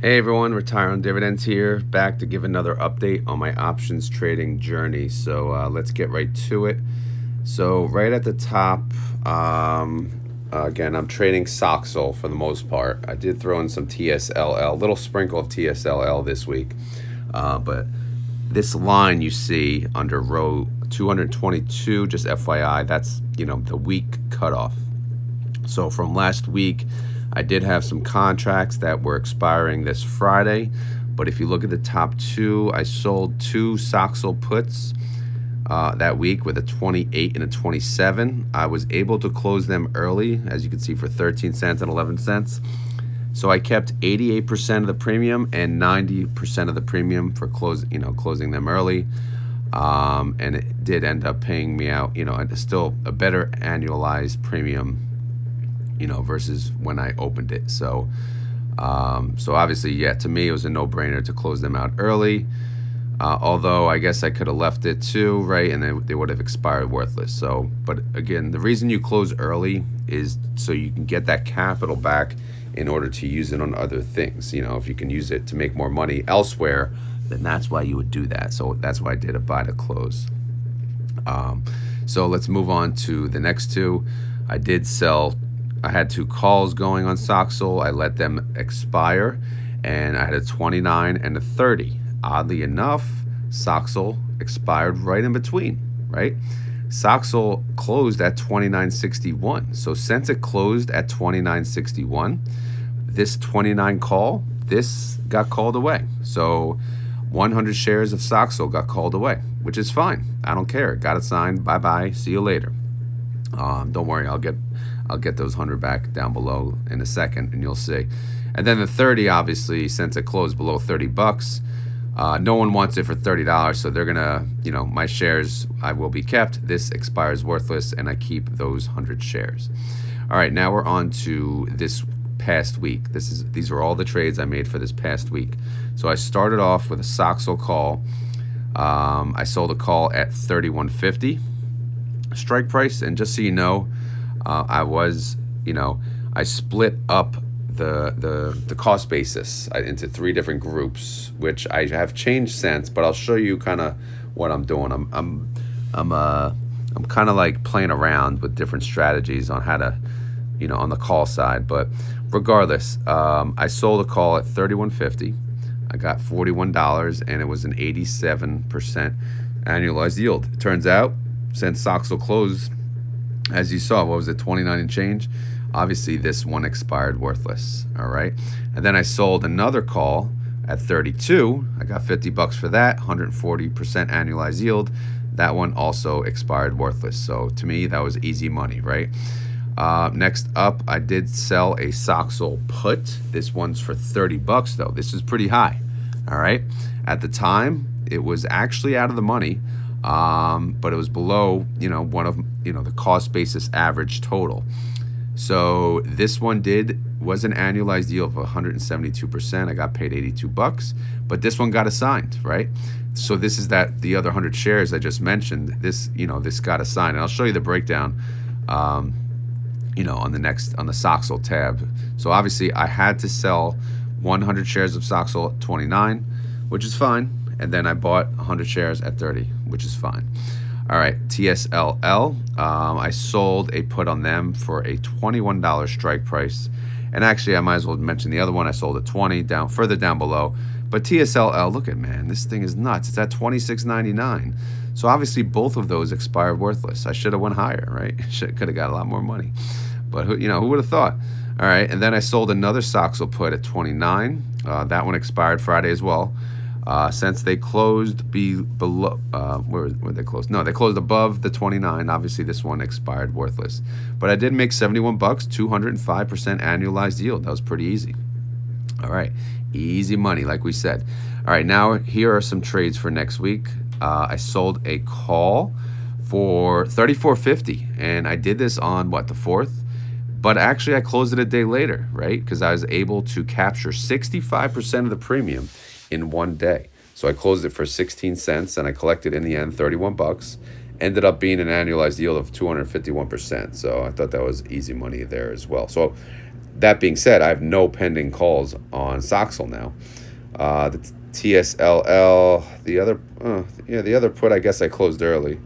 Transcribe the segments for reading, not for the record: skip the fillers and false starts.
Hey everyone, Retire on Dividends here, back to give another update on my options trading journey. So let's get right to it. So right at the top, again, I'm trading SOXL for the most part. I did throw in some TSLL, little sprinkle of TSLL this week, but this line you see under row 222, just FYI, that's the week cutoff. So from last week, I did have some contracts that were expiring this Friday, but if you look at the top two, I sold two SOXL puts that week with a 28 and a 27. I was able to close them early, as you can see, for 13 cents and 11 cents. So I kept 88% of the premium and 90% of the premium for closing them early. And it did end up paying me out, still a better annualized premium, versus when I opened it. So obviously, yeah, to me, it was a no-brainer to close them out early. Although I guess I could have left it too, right? And they would have expired worthless. So, but again, the reason you close early is so you can get that capital back in order to use it on other things. If you can use it to make more money elsewhere, then that's why you would do that. So that's why I did a buy to close. So let's move on to the next two. I had two calls going on SOXL. I let them expire, and I had a 29 and a 30. Oddly enough, SOXL expired right in between, right? SOXL closed at 29.61. So since it closed at 29.61, this 29 call, this got called away. So 100 shares of SOXL got called away, which is fine. I don't care. Got it signed. Bye-bye. See you later. Don't worry. I'll get those 100 back down below in a second, and you'll see. And then the 30, obviously, since it closed below 30 bucks, no one wants it for $30, so they're gonna, my shares, I will be kept. This expires worthless, and I keep those 100 shares. All right, now we're on to this past week. These are all the trades I made for this past week. So I started off with a SOXL call. I sold a call at 31.50 strike price, and just so you know, I split up the cost basis into three different groups, which I have changed since, but I'll show you kind of what I'm doing. I'm kind of like playing around with different strategies on how to, on the call side. But regardless, I sold a call at 31.50. I got $41, and it was an 87% annualized yield. It turns out, since SOXL closed, as you saw, what was it, 29 and change? Obviously, this one expired worthless, all right? And then I sold another call at 32. I got $50 for that, 140% annualized yield. That one also expired worthless. So to me, that was easy money, right? Next up, I did sell a SOXL put. This one's for $30 though. This is pretty high, all right? At the time, it was actually out of the money, but it was below, one of, the cost basis average total. So this one was an annualized yield of 172%. I got paid $82, but this one got assigned, right? So this is the other 100 shares I just mentioned. This got assigned, and I'll show you the breakdown, on the SOXL tab. So obviously I had to sell 100 shares of SOXL at 29, which is fine. And then I bought 100 shares at 30, which is fine. All right, TSLL, I sold a put on them for a $21 strike price. And actually, I might as well mention the other one. I sold at 20, further down below. But TSLL, look at, man, this thing is nuts. It's at $26.99. So obviously, both of those expired worthless. I should have went higher, right? Could have got a lot more money. But who would have thought? All right, and then I sold another SOXL put at 29. That one expired Friday as well. Since they closed below, where they closed? No, they closed above the 29. Obviously, this one expired worthless. But I did make $71, 205% annualized yield. That was pretty easy. All right, easy money, like we said. All right, now here are some trades for next week. I sold a call for $34.50, and I did this on the 4th. But actually, I closed it a day later, right? Because I was able to capture 65% of the premium in one day. So I closed it for 16 cents, and I collected in the end $31. Ended up being an annualized yield of 251%. So I thought that was easy money there as well. So that being said, I have no pending calls on SOXL now. The TSLL, the other put, I guess I closed early,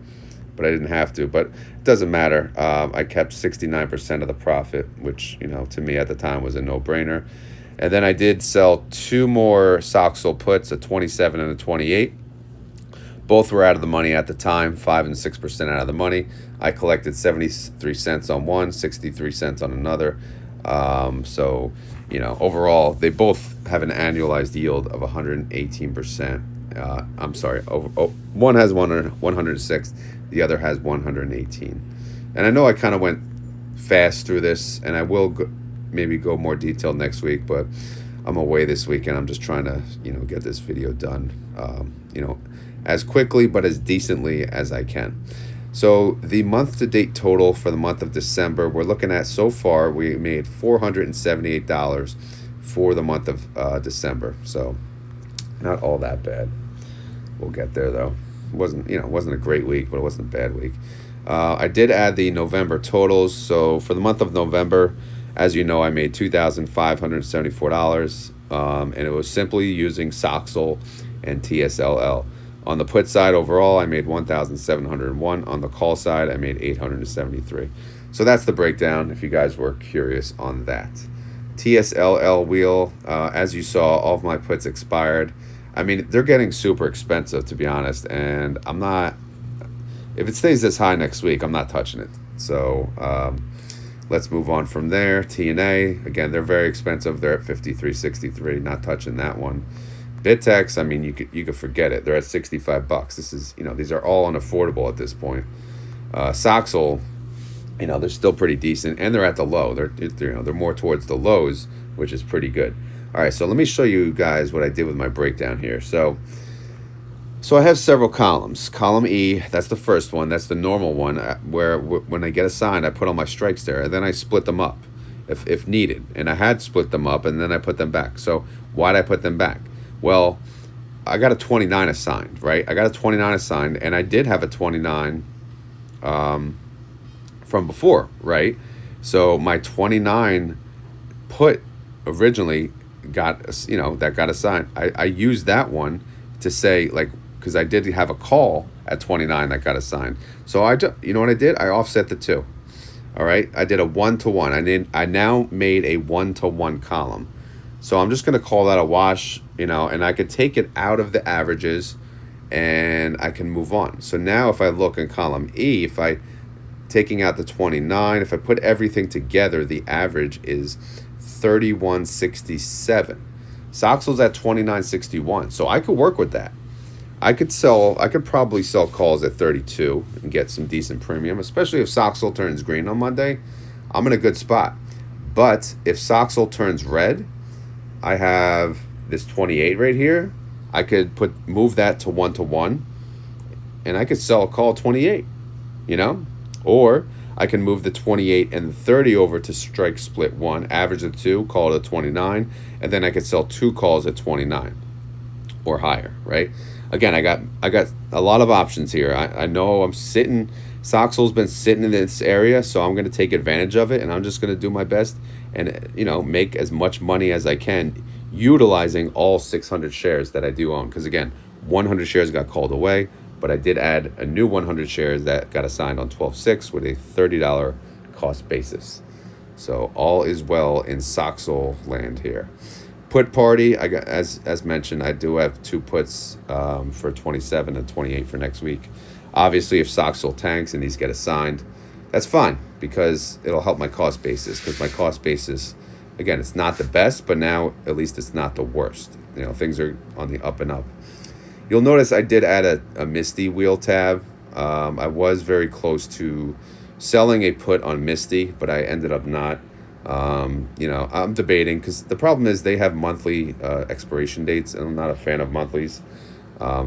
but I didn't have to. But it doesn't matter. I kept 69% of the profit, which, to me at the time was a no-brainer. And then I did sell two more SOXL puts, a 27 and a 28. Both were out of the money at the time, 5 and 6% out of the money. I collected 73 cents on one, 63 cents on another. So, overall, they both have an annualized yield of 118%. I'm sorry, one has 106, the other has 118. And I know I kind of went fast through this, and I will maybe go more detailed next week, but I'm away this weekend. I'm just trying to, get this video done, as quickly but as decently as I can. So the month-to-date total for the month of December, we're looking at, so far, we made $478 for the month of December. So not all that bad. We'll get there, though. It wasn't a great week, but it wasn't a bad week. I did add the November totals. So for the month of November, as you know, I made $2,574, and it was simply using SOXL and TSLL. On the put side, overall, I made $1,701. On the call side, I made $873. So that's the breakdown, if you guys were curious on that. TSLL wheel, as you saw, all of my puts expired. I mean, they're getting super expensive, to be honest, and I'm not... If it stays this high next week, I'm not touching it. So let's move on from there. TNA, again, they're very expensive. They're at $53.63. Not touching that one. BitTEX, I mean, you could forget it. They're at $65. This is, these are all unaffordable at this point. SOXL, they're still pretty decent, and they're at the low. They're more towards the lows, which is pretty good. All right, so let me show you guys what I did with my breakdown here. So I have several columns. Column E, that's the first one. That's the normal one, where when I get a sign, I put all my strikes there, and then I split them up if needed. And I had split them up, and then I put them back. So why'd I put them back? Well, I got a 29 assigned, right? I got a 29 assigned, and I did have a 29 from before, right? So my 29 put originally got, that got assigned. I used that one to say, because I did have a call at 29 that got assigned. So you know what I did? I offset the two. All right, I did a 1-to-1. I now made a 1-to-1 column. So I'm just going to call that a wash, and I could take it out of the averages and I can move on. So now if I look in column E, if I taking out the 29, if I put everything together, the average is 31.67. SOXL's at 29.61. So I could work with that. I could probably sell calls at 32 and get some decent premium, especially if SOXL turns green on Monday. I'm in a good spot. But if SOXL turns red, I have this 28 right here. I could move that to 1-to-1, and I could sell a call 28, or I can move the 28 and the 30 over to strike split 1, average of 2, call it a 29, and then I could sell 2 calls at 29 or higher, right? Again, I got a lot of options here. I know SOXL's been sitting in this area, so I'm going to take advantage of it, and I'm just going to do my best and, make as much money as I can utilizing all 600 shares that I do own. Because, again, 100 shares got called away, but I did add a new 100 shares that got assigned on 12/6 with a $30 cost basis. So all is well in SOXL land here. Put party, I got, as mentioned, I do have 2 puts for 27 and 28 for next week. Obviously, if SOXL tanks and these get assigned, that's fine, because it'll help my cost basis. Because my cost basis, again, it's not the best, but now at least it's not the worst. Things are on the up and up. You'll notice I did add a Misty wheel tab. I was very close to selling a put on Misty, but I ended up not. I'm debating, because the problem is they have monthly expiration dates, and I'm not a fan of monthlies,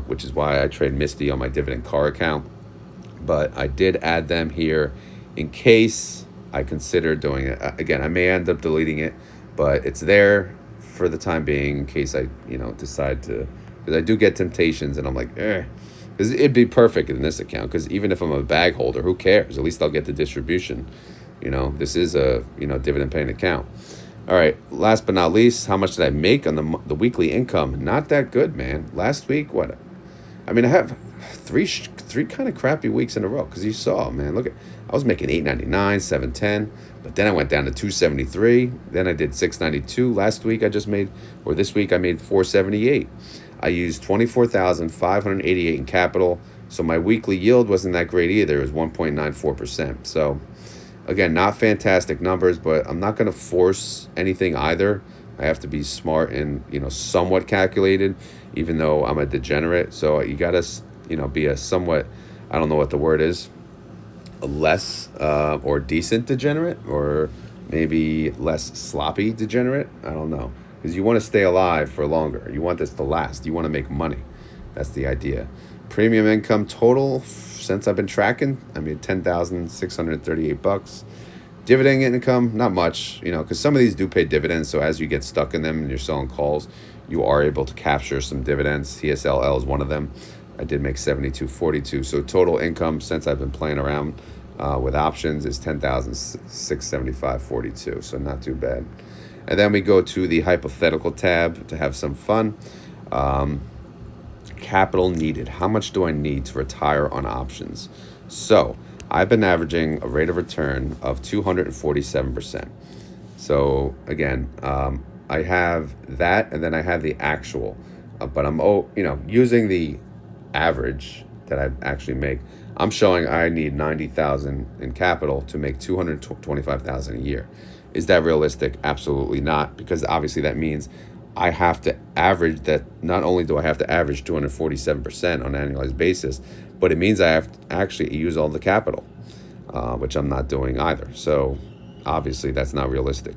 which is why I trade Misty on my dividend car account. But I did add them here in case I consider doing it. Again, I may end up deleting it, but it's there for the time being in case I, decide to, because I do get temptations, and I'm like, because it'd be perfect in this account, because even if I'm a bag holder, who cares? At least I'll get the distribution. This is a, dividend paying account. All right, last but not least, how much did I make on the weekly income? Not that good, man. Last week, what? I mean, I have three kind of crappy weeks in a row because you saw, man. Look at, I was making 8.99, 7.10, but then I went down to 2.73. Then I did 6.92 last week. I just made, or this week I made 4.78. I used 24,588 in capital, so my weekly yield wasn't that great either. It was 1.94%. So again, not fantastic numbers, but I'm not going to force anything either. I have to be smart and, somewhat calculated, even though I'm a degenerate. So you got to, be a somewhat, I don't know what the word is, a less or decent degenerate, or maybe less sloppy degenerate. I don't know. Because you want to stay alive for longer. You want this to last. You want to make money. That's the idea. Premium income total since I've been tracking, I made $10,638. Dividend income, not much, because some of these do pay dividends. So as you get stuck in them and you're selling calls, you are able to capture some dividends. TSLL is one of them. I did make $72.42. So total income since I've been playing around with options is $10,675.42. So not too bad. And then we go to the hypothetical tab to have some fun. Capital needed. How much do I need to retire on options? So I've been averaging a rate of return of 247%. So again, I have that, and then I have the actual, but I'm using the average that I actually make. I'm showing I need 90,000 in capital to make 225,000 a year. Is that realistic? Absolutely not, because obviously that means I have to average that. Not only do I have to average 247% on an annualized basis, but it means I have to actually use all the capital, which I'm not doing either. So obviously that's not realistic.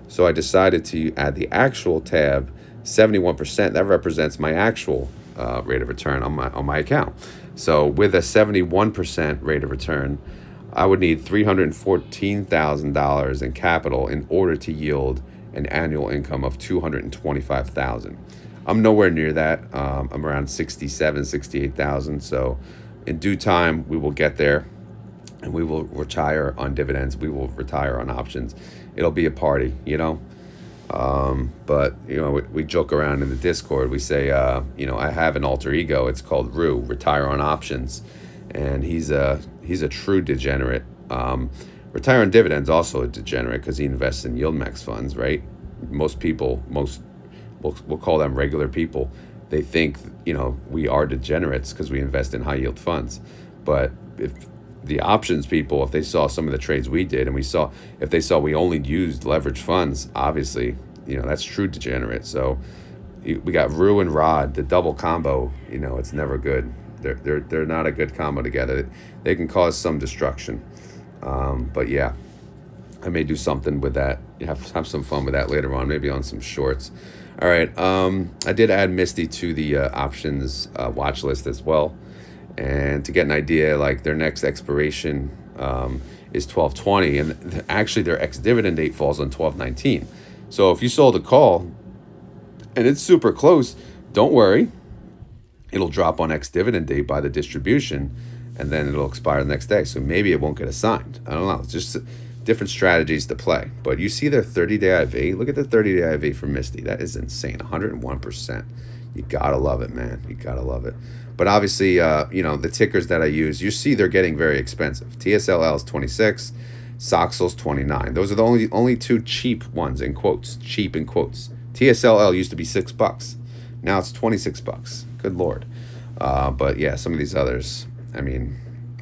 So I decided to add the actual tab, 71%. That represents my actual rate of return on my account. So with a 71% rate of return, I would need $314,000 in capital in order to yield an annual income of $225,000. I'm nowhere near that. I'm around 67, 68,000. So in due time, we will get there, and we will retire on dividends. We will retire on options. It'll be a party, But we joke around in the Discord. We say, I have an alter ego. It's called Rue, retire on options, and he's a true degenerate. Retire on dividends, also a degenerate, because he invests in yield max funds, right? Most people, we'll call them regular people, they think, we are degenerates because we invest in high yield funds. But if the options people, if they saw some of the trades we did, and if they saw we only used leveraged funds, obviously, that's true degenerate. So we got Rue and Rod, the double combo, it's never good. They're not a good combo together. They can cause some destruction. But yeah, I may do something with that. Have some fun with that later on, maybe on some shorts. All right. I did add Misty to the options watch list as well. And to get an idea, like their next expiration is 12/20, and actually their ex-dividend date falls on 12/19. So if you sold a call and it's super close, don't worry. It'll drop on ex-dividend date by the distribution, and then it'll expire the next day. So maybe it won't get assigned. I don't know. It's just different strategies to play. But you see their 30-day IV. Look at the 30-day IV for Misty. That is insane. 101%. You got to love it, man. You got to love it. But obviously, the tickers that I use, you see they're getting very expensive. TSLL is 26. SOXL is 29. Those are the only two cheap ones, in quotes. Cheap in quotes. TSLL used to be $6. Now it's $26. Good Lord. But yeah, some of these others,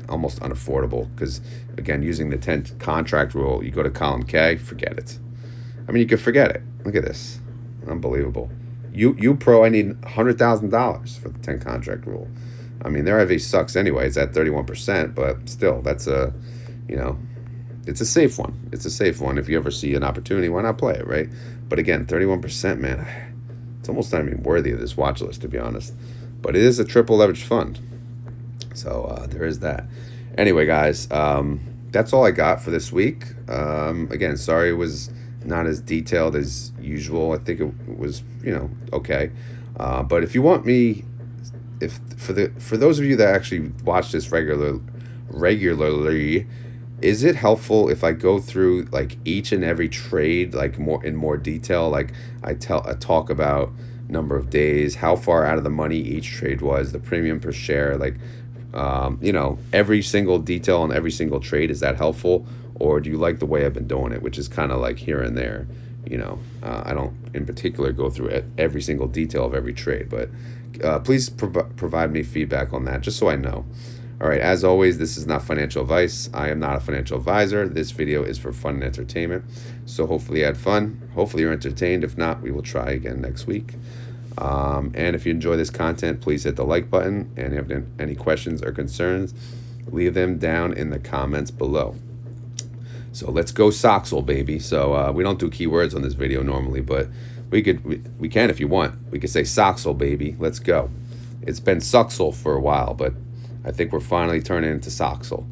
almost unaffordable, because again, using the 10 contract rule, you go to column K, forget it. You could forget it. Look at this. Unbelievable. You pro, I need $100,000 for the 10 contract rule. Their IV sucks anyway. It's at 31%, but still, that's it's a safe one. It's a safe one. If you ever see an opportunity, why not play it, right? But again, 31%, man, it's almost not even worthy of this watch list, to be honest. But it is a triple leveraged fund. So there is that. Anyway, guys, that's all I got for this week. Again, sorry it was not as detailed as usual. I think it was, okay. But if you want me, for those of you that actually watch this regularly, is it helpful if I go through like each and every trade like more detail? Like I talk about number of days, how far out of the money each trade was, the premium per share, like you know, every single detail on every single trade. Is that helpful, or do you like the way I've been doing it, which is kind of like here and there? You know, I don't in particular go through every single detail of every trade, but please provide me feedback on that, just so I know. All right, as always, this is not financial advice. I am not a financial advisor. This video is for fun and entertainment. So hopefully you had fun. Hopefully you're entertained. If not, we will try again next week. And if you enjoy this content, please hit the like button. And if you have any questions or concerns, leave them down in the comments below. So let's go SOXL, baby. So we don't do keywords on this video normally, but we can if you want. We could say SOXL, baby. Let's go. It's been SOXL for a while, but I think we're finally turning into SOXL.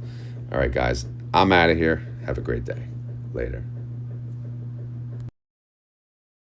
All right, guys, I'm out of here. Have a great day. Later.